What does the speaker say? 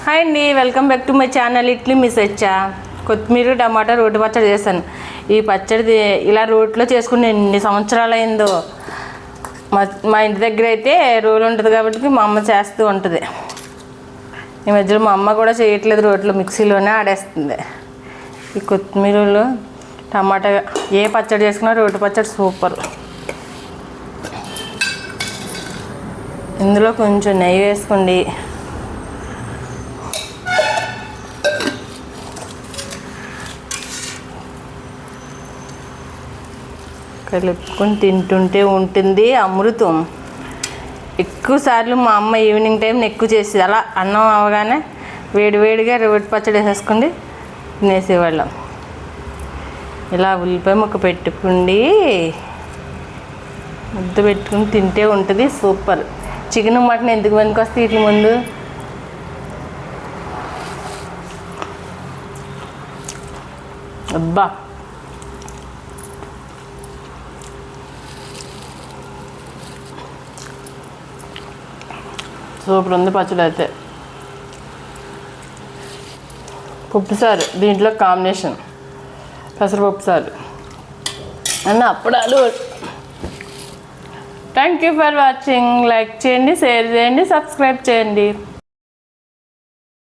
Hi అండి, welcome back to my channel. Idli miss వచ్చా. కొత్తిమీర టమాటా రోటి పచ్చడి చేశాను. ఈ పచ్చడి ఇలా రోట్లో చేసుకుని ఎన్ని సంవత్సరాలు అయిందో. మా ఇంటి దగ్గర అయితే రోలు ఉంటుంది కాబట్టి మా అమ్మ చేస్తూ ఉంటుంది. ఈ మధ్యలో మా అమ్మ కూడా చేయట్లేదు, రోట్లో మిక్సీలోనే ఆడేస్తుంది. ఈ కొత్తిమీరలో టమాటా ఏ పచ్చడి చేసుకున్నా రోటి పచ్చడి సూపర్. ఇందులో కొంచెం నెయ్యి వేసుకోండి. కలుపుకొని తింటుంటే ఉంటుంది అమృతం. ఎక్కువసార్లు మా అమ్మ ఈవినింగ్ టైం ఎక్కువ చేసేది. అలా అన్నం అవగానే వేడివేడిగా రోటి పచ్చడి వేసేసుకోండి, తినేసేవాళ్ళం. ఇలా ఉల్లిపాయ ముక్క పెట్టుకుండి ముద్ద పెట్టుకుని తింటే ఉంటుంది సూపర్. చికెన్ మటన్ ఎందుకు పనికొస్తే వీటి ముందు. అబ్బా, సూపర్ ఉంది పచ్చడి అయితే. పప్పుసారు దీంట్లో కాంబినేషన్, పెసరపప్పు సారు అన్న అప్పడాలు. Thank you for watching. Like చేయండి, షేర్ చేయండి, సబ్స్క్రైబ్ చేయండి.